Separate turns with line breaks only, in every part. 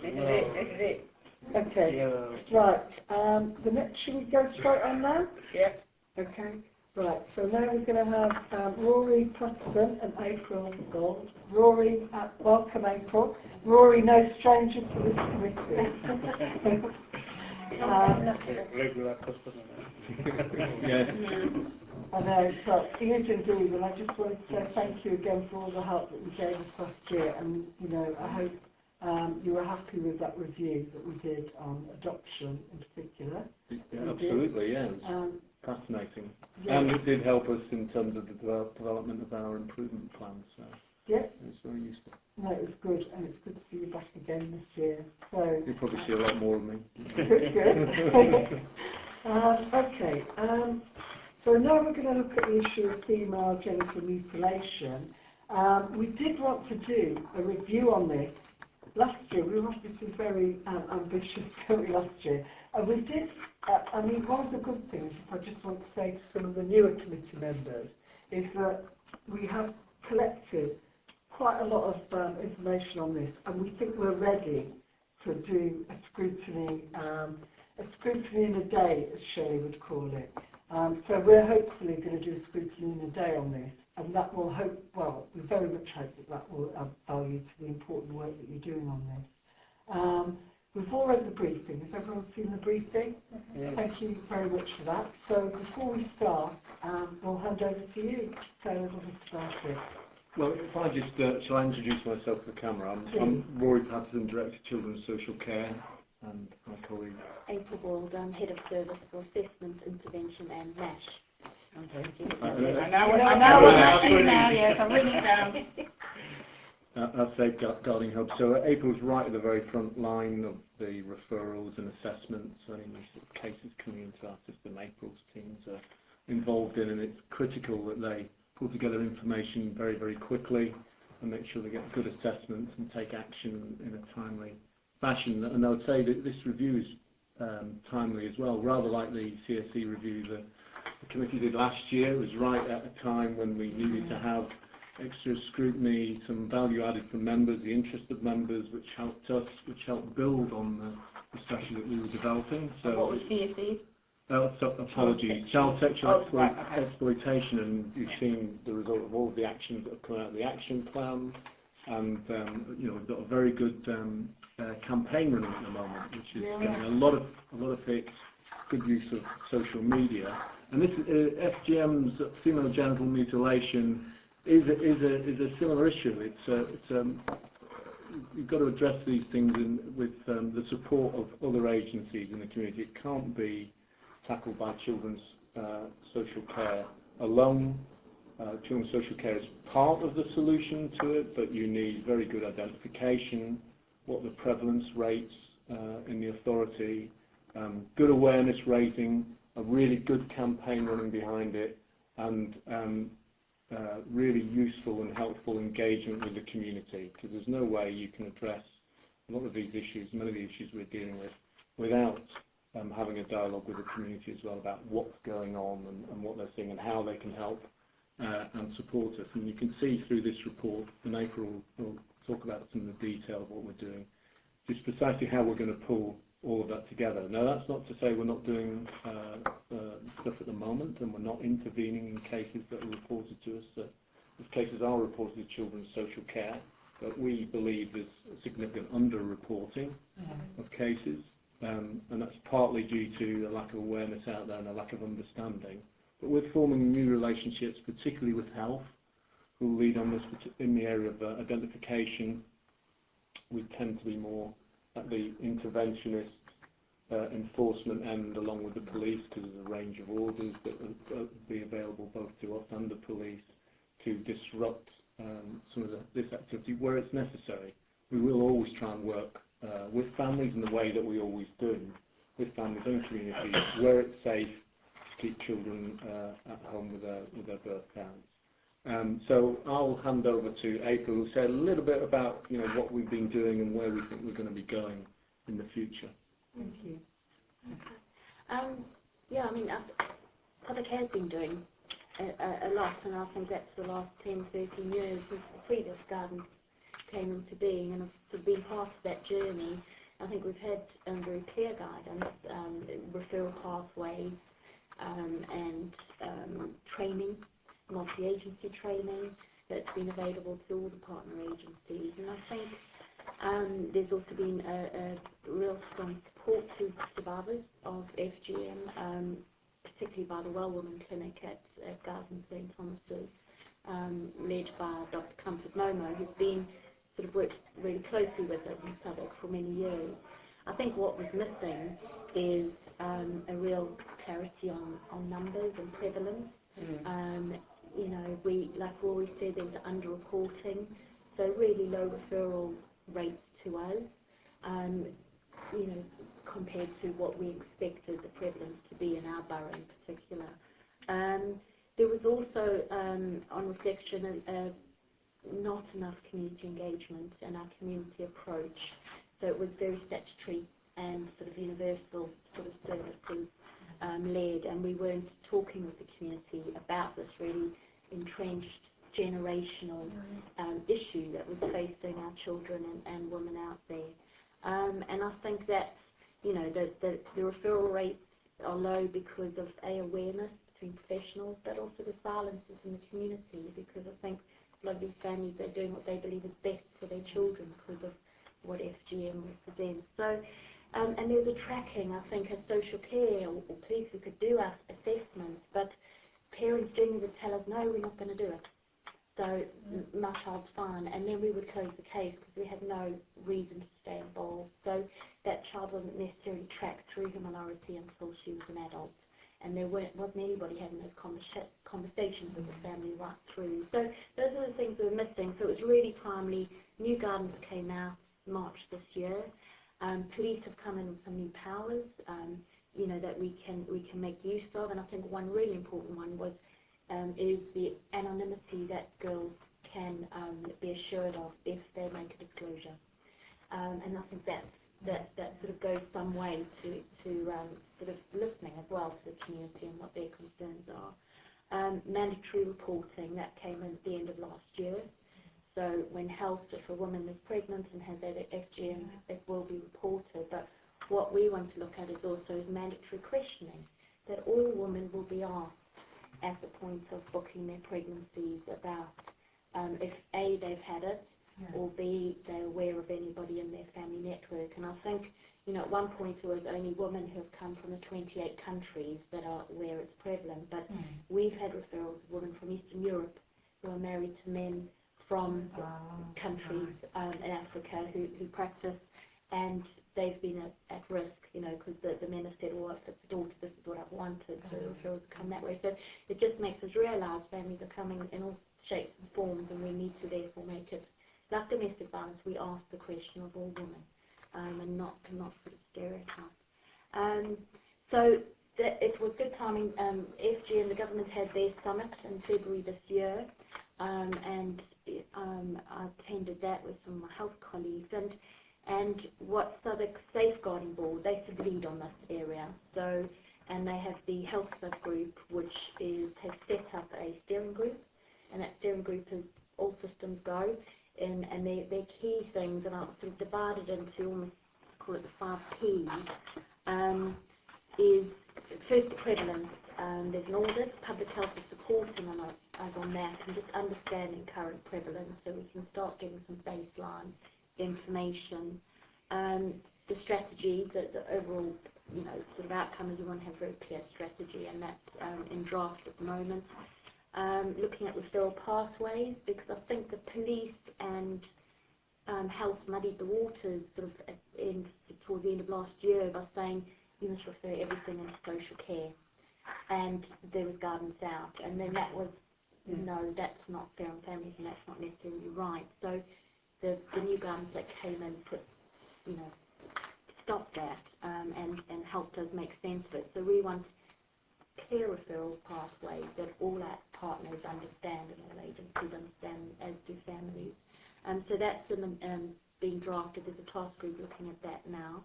This is it.
Okay.
Yeah.
Right. The next, should we go straight on now?
Yeah.
Okay. Right. So now we're going to have Rory Preston and April Gold. Rory, welcome April. Rory, no stranger to this committee.
Regular customer.
Yes.
I know, but he is indeed, and I just wanted to say thank you again for all the help that you gave us last year, and you know, I hope you were happy with that review that we did on adoption in particular.
Yeah, absolutely, yeah. It was fascinating. Yeah. And it did help us in terms of the development of our improvement plans. So
yeah.
It was very useful.
No, it was good, and it's good to see you back again this year. So
you'll probably see a lot more of me.
Good, good. Okay. So now we're going to look at the issue of female genital mutilation. We did want to do a review on this last year. We wanted to be very ambitious last year. And we did, I mean, one of the good things, if I just want to say to some of the newer committee members, is that we have collected quite a lot of information on this, and we think we're ready to do a scrutiny in a day, as Shelley would call it. So we're hopefully going to do a scrutiny in a day on this, and that will we very much hope that that will add value to the important work that you're doing on this. We've all read the briefing. Has everyone seen the briefing? Yeah. Thank you very much for that. So before we start, we'll hand over to you. Tell us what we started.
Well, if I just, shall I introduce myself to the camera? I'm Rory Patterson, Director of Children's Social Care, and my colleague
April Gold, Head of Service for Assessment, Intervention and MASH.
I know what MASH is now, yes, I'm written it down.
Our Safeguarding Hub. So April's right at the very front line of the referrals and assessments, so any sort of cases coming into our system, April's teams are involved in, and it's critical that they pull together information very, very quickly and make sure they get good assessments and take action in a timely fashion. And I would say that this review is timely as well, rather like the CSE review that the committee did last year. It was right at a time when we needed to have extra scrutiny, some value added from members, the interest of members, which helped us, which helped build on the strategy that we were developing. So
what was CSE?
Apologies. Child sexual exploitation, and you've seen the result of all of the actions that have come out of the action plan, and you know, we've got a very good campaign running at the moment, which is getting a lot of hits, good use of social media, and this FGM's female genital mutilation is a similar issue. You've got to address these things with the support of other agencies in the community. It can't be tackled by children's social care alone. Children's social care is part of the solution to it, but you need very good identification, what the prevalence rates in the authority, good awareness raising, a really good campaign running behind it, and really useful and helpful engagement with the community, because there's no way you can address a lot of these issues, many of the issues we're dealing with, without having a dialogue with the community as well about what's going on and what they're seeing and how they can help and support us. And you can see through this report, and April will talk about some of the detail of what we're doing, just precisely how we're going to pull all of that together. Now, that's not to say we're not doing stuff at the moment, and we're not intervening in cases that are reported to us. Those cases are reported to Children's Social Care, but we believe there's a significant under-reporting of cases. And that's partly due to a lack of awareness out there and a lack of understanding. But we're forming new relationships, particularly with health, who lead on this in the area of identification. We tend to be more at the interventionist enforcement end, along with the police, because there's a range of orders that will be available both to us and the police to disrupt some of this activity where it's necessary. We will always try and work with families in the way that we always do, with families and communities, where it's safe to keep children at home with their birth parents. So I'll hand over to April, who'll say a little bit about what we've been doing and where we think we're going to be going in the future.
Thank you.
Yeah, I mean, public has been doing a lot, and I think that's the last 10, 13 years since the previous came into being, and have sort of been part of that journey. I think we've had very clear guidance, referral pathways, and training, multi-agency training that's been available to all the partner agencies. And I think there's also been a real strong support to survivors of FGM, particularly by the Well Woman Clinic at Garden St Thomas's, led by Dr. Comfort Momo, who's been sort of worked really closely with us in Southwark for many years. I think what was missing is a real clarity on numbers and prevalence. You know, like we always said, there was underreporting, so really low referral rates to us, you know, compared to what we expected the prevalence to be in our borough in particular. There was also, on reflection, not enough community engagement in our community approach. So it was very statutory and sort of universal sort of services led, and we weren't talking with the community about this really entrenched generational issue that was facing our children and women out there. And I think that, you know, the referral rates are low because of awareness between professionals, but also the silences in the community, because I think a lot of these families are doing what they believe is best for their children because of what FGM represents. So, and there's a tracking, I think, as social care or police who could do our assessments, but parents generally would tell us, no, we're not going to do it. So my child's fine, and then we would close the case because we had no reason to stay involved. So that child wasn't necessarily tracked through her minority until she was an adult, and there wasn't anybody having those conversations with the family right through. So those are the things we were missing. So it was really timely. New guidance came out March this year. Police have come in with some new powers, you know, that we can make use of, and I think one really important one was is the anonymity that girls can be assured of if they make a disclosure. And I think that sort of goes some way to sort of listening as well to the community and what their concerns are. Mandatory reporting, that came in at the end of last year. So when health, if a woman is pregnant and has FGM, it will be reported. But what we want to look at is also mandatory questioning, that all women will be asked at the point of booking their pregnancies about if A, they've had it, or B, they're aware of anybody in their family network. And I think, you know, at one point it was only women who have come from the 28 countries that are where it's prevalent, but we've had referrals of women from Eastern Europe who are married to men from countries in Africa who practice, and they've been at risk, you know, because the men have said, well, if it's a daughter, this is what I've wanted, so the referrals come that way. So it just makes us realise families are coming in all shapes and forms, and we need to therefore make it, like domestic violence, we ask the question of all women, and not sort of stereotype. So it was good timing. FGM, the government had their summit in February this year, and I attended that with some of my health colleagues, and what Southwark Safeguarding Board, they sort of lead on this area. So, and they have the health subgroup, which has set up a steering group, and that steering group is all systems go, and their key things, and I've sort of divided into almost, call it the 5 Ps, is first prevalence. There's an audit, public health is supporting us on that, and just understanding current prevalence so we can start getting some baseline information. The strategy, the overall, you know, sort of outcome is we want to have a very clear strategy, and that's in draft at the moment. Looking at referral pathways, because I think the police and health muddied the waters sort of towards the end of last year by saying you must refer everything into social care, and there was guidance out, and then that was, no, that's not fair on families, and that's not necessarily right. So the new guidance that came in put, you know, stopped that, and helped us make sense of it. So we want clear referral pathways that all our partners understand and all agencies understand, as do families. So that's being drafted. There's a task group looking at that now.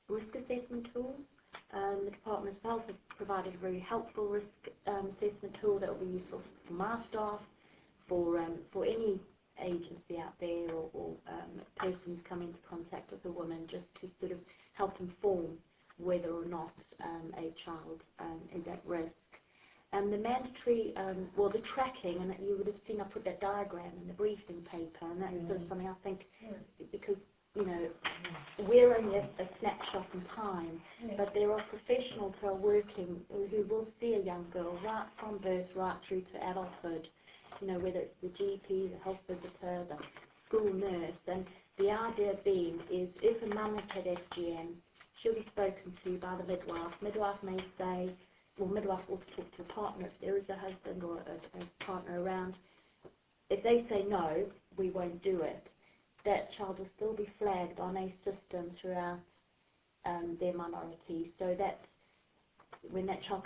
Risk assessment tools. The Department of Health has provided a very helpful risk assessment tool that will be useful for my staff, for any agency out there or persons come into contact with a woman, just to sort of help inform whether or not a child is at risk. The mandatory, the tracking, and you would have seen I put that diagram in the briefing paper, and that's sort of something I think, because, we're only a snapshot in time, but there are professionals who are working, who will see a young girl right from birth right through to adulthood, whether it's the GP, the health visitor, the school nurse, and the idea being is if a mum has had FGM, she'll be spoken to by the midwife. Midwife may say, midwife will talk to a partner if there is a husband or a partner around. If they say no, we won't do it, that child will still be flagged on a system throughout their minority, so that when that child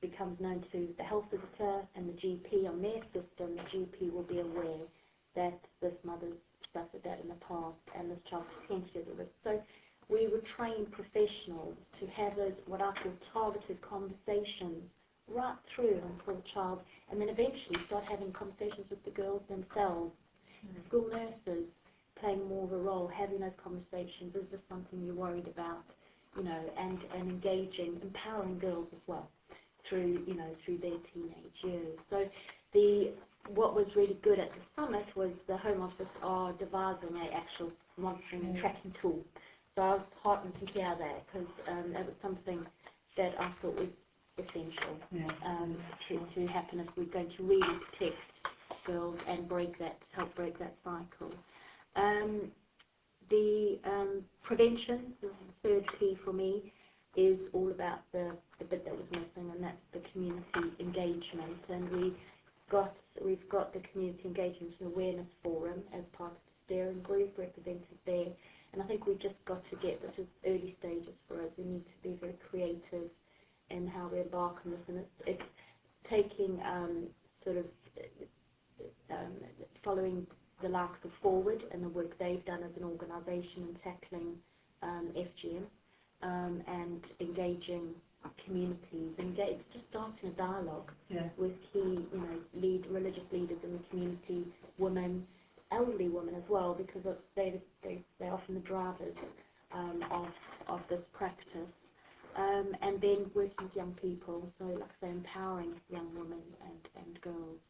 becomes known to the health visitor and the GP on their system, the GP will be aware that this mother's suffered that in the past and this child potentially is at risk. So we would train professionals to have those, what I call targeted conversations, right through until the child, and then eventually start having conversations with the girls themselves. School nurses playing more of a role, having those conversations. Is this something you're worried about? And engaging, empowering girls as well through, through their teenage years. So what was really good at the summit was the Home Office are devising an actual monitoring and tracking tool. So I was heartened to hear that, because that was something that I thought was essential to happen if we're going to really protect girls and help break that cycle. The prevention, the third P for me, is all about the bit that was missing, and that's the community engagement. And we've got the Community Engagement and Awareness Forum as part of the steering group represented there. And I think we've just got to this is early stages for us. We need to be very creative in how we embark on this, and it's taking following the likes of Forward and the work they've done as an organisation in tackling FGM and engaging communities, just starting a dialogue with key, religious leaders in the community, women, elderly women as well, because they're often the drivers of this practice, and then working with young people, so like I say, empowering young women and girls.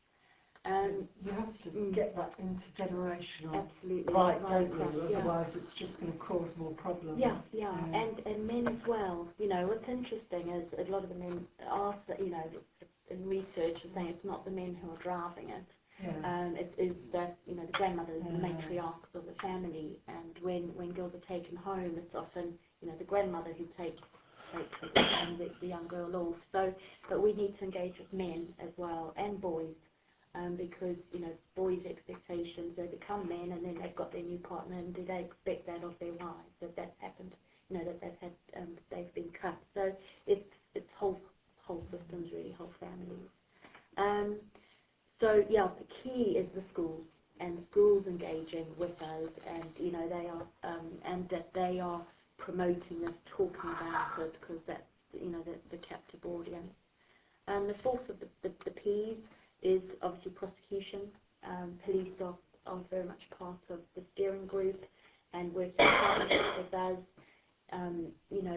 You have to get that intergenerational
Absolutely.
right, don't you? Otherwise it's just going to cause more problems.
Yeah. And men as well. What's interesting is a lot of the men are, in research are saying it's not the men who are driving it. It is the grandmothers, the matriarchs of the family, and when girls are taken home, it's often the grandmother who takes the young girl off. So, but we need to engage with men as well and boys, because boys' expectations, they become men and then they've got their new partner, and do they expect that of their wives? If that's happened, that they've been cut. So it's whole systems really, whole families. So the key is the schools, and schools engaging with us, and they are and that they are promoting this, talking about it, because that's the captive audience. And the fourth of the P's is obviously prosecution. Police are very much part of the steering group and working partnership with us.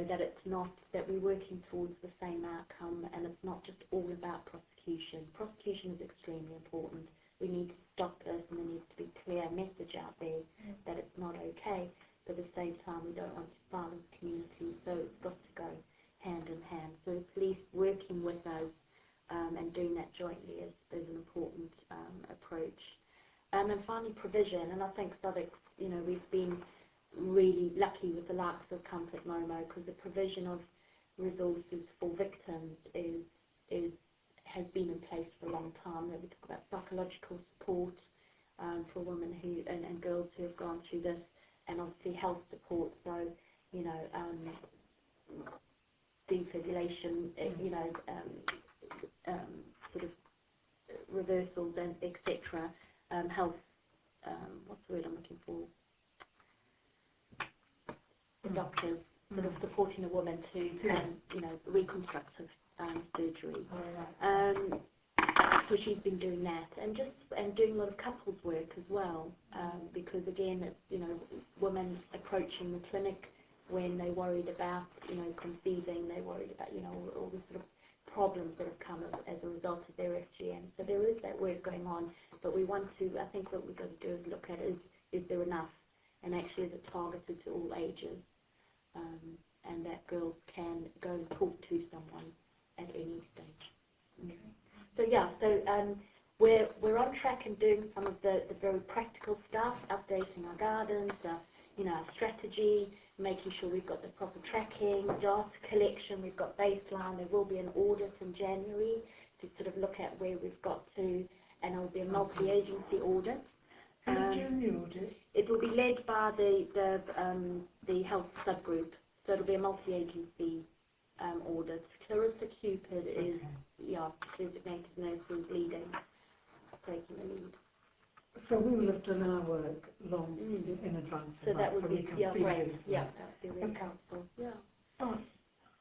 That it's not that we're working towards the same outcome, and it's not just all about prosecution. Prosecution is extremely important. We need to stop this, and there needs to be a clear message out there that it's not okay. But at the same time, we don't want to silence communities, so it's got to go hand in hand. So the police working with us and doing that jointly is an important approach. And finally, provision. And I think Southwark, we've been really lucky with the likes of Comfort Momo, because the provision of resources for victims has been in place for a long time. We talk about psychological support for women and girls who have gone through this, and obviously health support. So defibrillation, sort of reversals and etc. Health. What's the word I'm looking for? The doctors sort of supporting a woman to reconstructive surgery. so she's been doing that, and doing a lot of couples work as well, because again, it's, you know, women approaching the clinic when they're worried about, you know, conceiving, they're worried about, you know, all the sort of problems that have come as a result of their FGM. So there is that work going on, but we want to, I think what we've got to do is look at is there enough, and actually is it targeted to all ages, and that girls can go and talk to someone at any stage. Okay. So yeah, we're on track and doing some of the very practical stuff, updating our gardens, you know, our strategy, making sure we've got the proper tracking, data collection, we've got baseline. There will be an audit in January to sort of look at where we've got to, and there will be a multi-agency audit.
Who's doing the audit?
It will be led by the health subgroup, so it'll be a multi-agency audit. Clarissa Cupid is, designated nurse who's leading, taking the lead.
So we will have done our work long in advance.
So that would be,
great.
Yeah, that would be really helpful. Yeah.
Oh,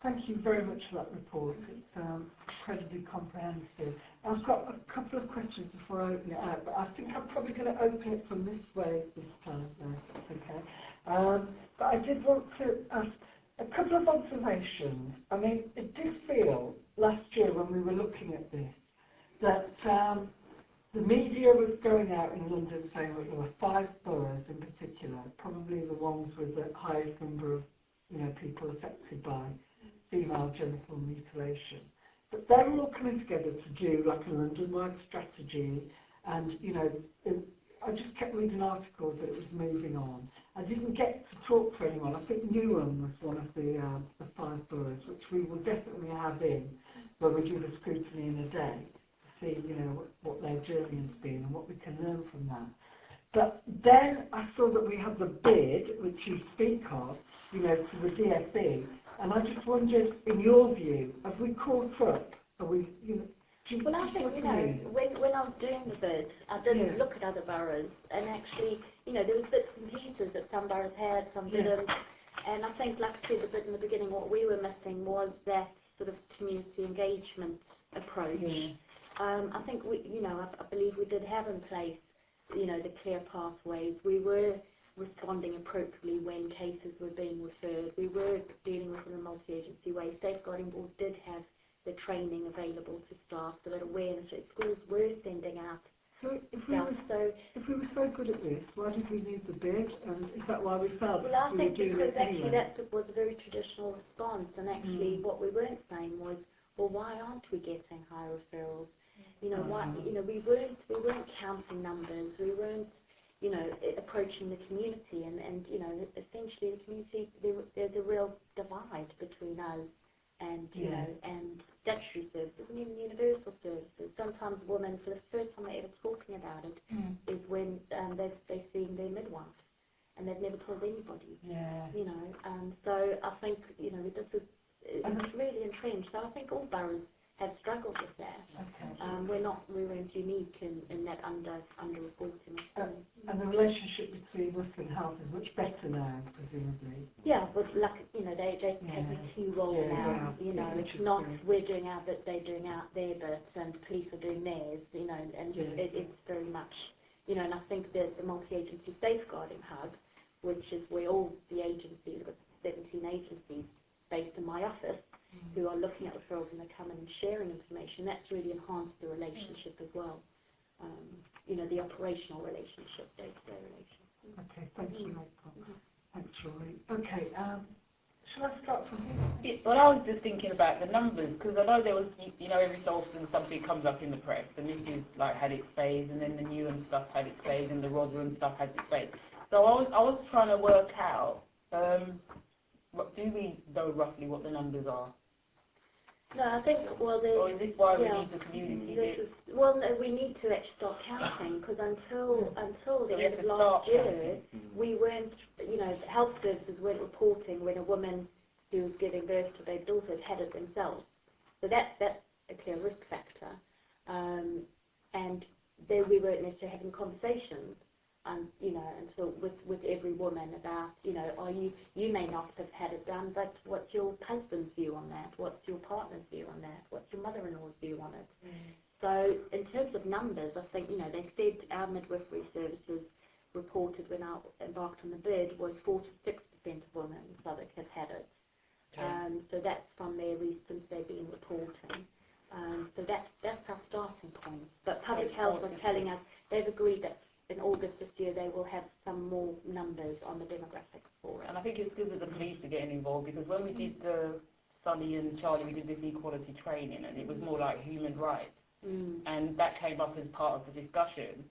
thank you very much for that report. It's incredibly comprehensive. I've got a couple of questions before I open it out, but I think I'm probably going to open it from this way this time. Okay. But I did want to ask a couple of observations. I mean, it did feel last year when we were looking at this that the media was going out in London saying that there were 5 boroughs in particular, probably the ones with the highest number of, you know, people affected by female genital mutilation. But they were all coming together to do like a London-wide strategy, and, you know, I just kept reading articles that it was moving on. I didn't get to talk to anyone. I think Newham was one of the 5 boroughs, which we will definitely have in, where we do the scrutiny in a day, to see, you know, what their journey has been and what we can learn from that. But then I saw that we have the bid, which you speak of, you know, to the DFE, and I just wondered, in your view, have we caught up? Are we, you know,
well, I think, you know, when I was doing the bid, I did look at other boroughs, and actually, you know, there was bits and pieces that some boroughs had, some didn't, and I think, like I said a bit in the beginning, what we were missing was that sort of community engagement approach. I think we, you know, I believe we did have in place, you know, the clear pathways. We were responding appropriately when cases were being referred. We were dealing with it in a multi-agency way. Safeguarding Board did have the training available to staff, so that awareness that schools were sending out.
So if we were so good at this, why did we need the bid? And is that why we felt?
Well, I think because actually that was a very traditional response, and actually what we weren't saying was, well, why aren't we getting high referrals? You know, why? You know, we weren't counting numbers. We weren't, you know, approaching the community, and you know, essentially the community, there's a real divide between us and, you know, and statutory services and even universal services. Sometimes women, for the first time they're ever talking about it, is when they've seen their midwife, and they've never told anybody. You know, so I think, you know, this is it's really entrenched. So I think all boroughs have struggled with that. We weren't unique in that under-reporting.
And the relationship between us and health is much better now, presumably.
Yeah, but like, you know, they take a key role now. You know, it's not we're doing our bit, they're doing their bit, and police are doing theirs. You know, and it's very much, you know, and I think that the multi-agency safeguarding hub, which is where all the agencies, we've got 17 agencies based in my office, who are looking at referrals and they're coming and sharing information, that's really enhanced the relationship as well. You know, the operational relationship, day-to-day relationship.
Okay, thank you, Michael. Thanks, Rory. Okay, shall I start from here?
Well, I was just thinking about the numbers, because I know there was, you know, every so often something comes up in the press, and this is like had its phase, and then the Newham stuff had its phase, and the Rotherham stuff had its phase. So I was trying to work out, do we know roughly what the numbers are?
No, I think, well,
or is this why we need the community bit?
Well, no, we need to actually start counting, because until the end of last year, we weren't, you know, health services weren't reporting when a woman who was giving birth to their daughter had it themselves. So that's a clear risk factor. And then we weren't necessarily having conversations you know, until with every woman about, you know, you may not have had it done, but what's your husband's view on that? What's your partner's view on that? What's your mother-in-law's view on it? So in terms of numbers, I think, you know, they said our midwifery services reported when I embarked on the bid was 4 to 6% of women in Southwark have had it. So that's from their recent they've been reporting. So that's our starting point. But Public Health was telling us they've agreed that in August this year they will have some more numbers on the demographics for it.
And I think it's good that the police are getting involved, because when we did the Sunny and Charlie, we did this equality training, and it was more like human rights. And that came up as part of the discussion.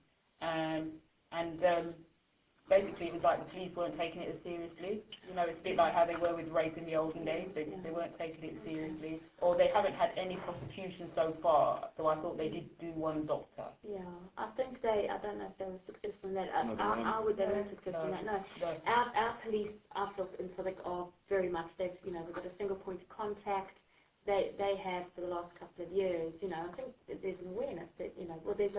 Basically, it was like the police weren't taking it as seriously. You know, it's a bit like how they were with rape in the olden days. They weren't taking it seriously. Or they haven't had any prosecution so far, so I thought they did do one doctor.
Yeah, I think I don't know if they were successful in that. I would have been successful in that. No. Our police, I feel, in Southwark are very much, we've got a single point of contact. They have for the last couple of years, you know, I think there's an awareness that, you know, well, there's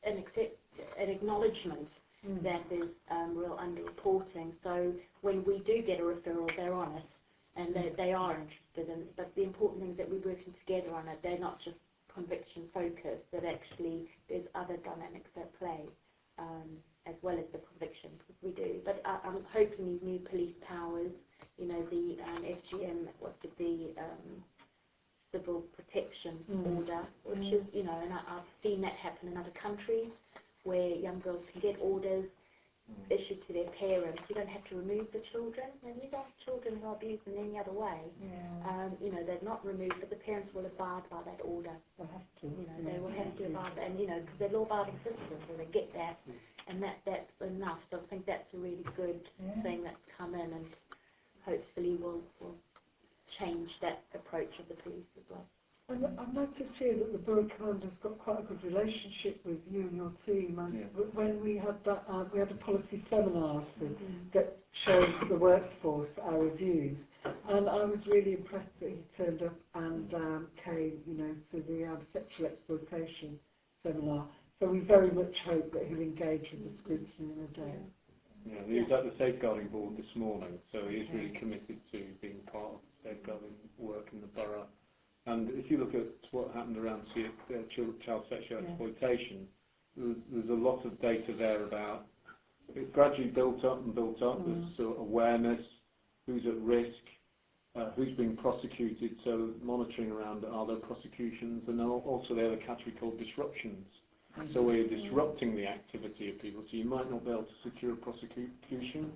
an acknowledgement that there's real underreporting. So when we do get a referral, they're on it, and they are interested in it. But the important thing is that we're working together on it. They're not just conviction focused, that actually there's other dynamics at play, as well as the conviction, because we do. But I'm hoping these new police powers, you know, the FGM, the Civil Protection Order, which is, you know, and I've seen that happen in other countries, where young girls can get orders issued to their parents. You don't have to remove the children. And these aren't children who are abused in any other way. You know, they're not removed, but the parents will abide by that order.
They'll have to.
You know, they will have to abide, and you know, because they're law-abiding citizens, so they get that, and that's enough. So I think that's a really good thing that's come in, and hopefully will change that approach of the police as well.
And I've noticed here that the Borough Commander's got quite a good relationship with you and your team. And when we had that, we had a policy seminar that showed the workforce our reviews, and I was really impressed that he turned up and came, you know, to the sexual exploitation seminar. So we very much hope that he'll engage with the scrutiny in a day.
Yeah, he was at the safeguarding board this morning, so he is really committed to being part of safeguarding work in the borough. And if you look at what happened around child sexual exploitation, there's a lot of data there about it gradually built up and built up. There's sort of awareness, who's at risk, who's being prosecuted, so monitoring around are there prosecutions, and also they have a category called disruptions. So we're disrupting the activity of people, so you might not be able to secure a prosecution.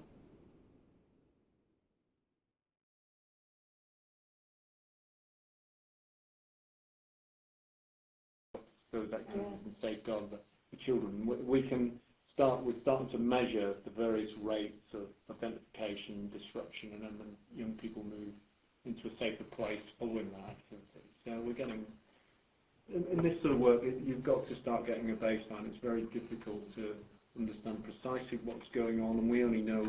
Those activities and safeguard the children. We're starting to measure the various rates of identification, disruption, and then when young people move into a safer place following that activity. So we're getting, in this sort of work, you've got to start getting a baseline. It's very difficult to understand precisely what's going on, and we only know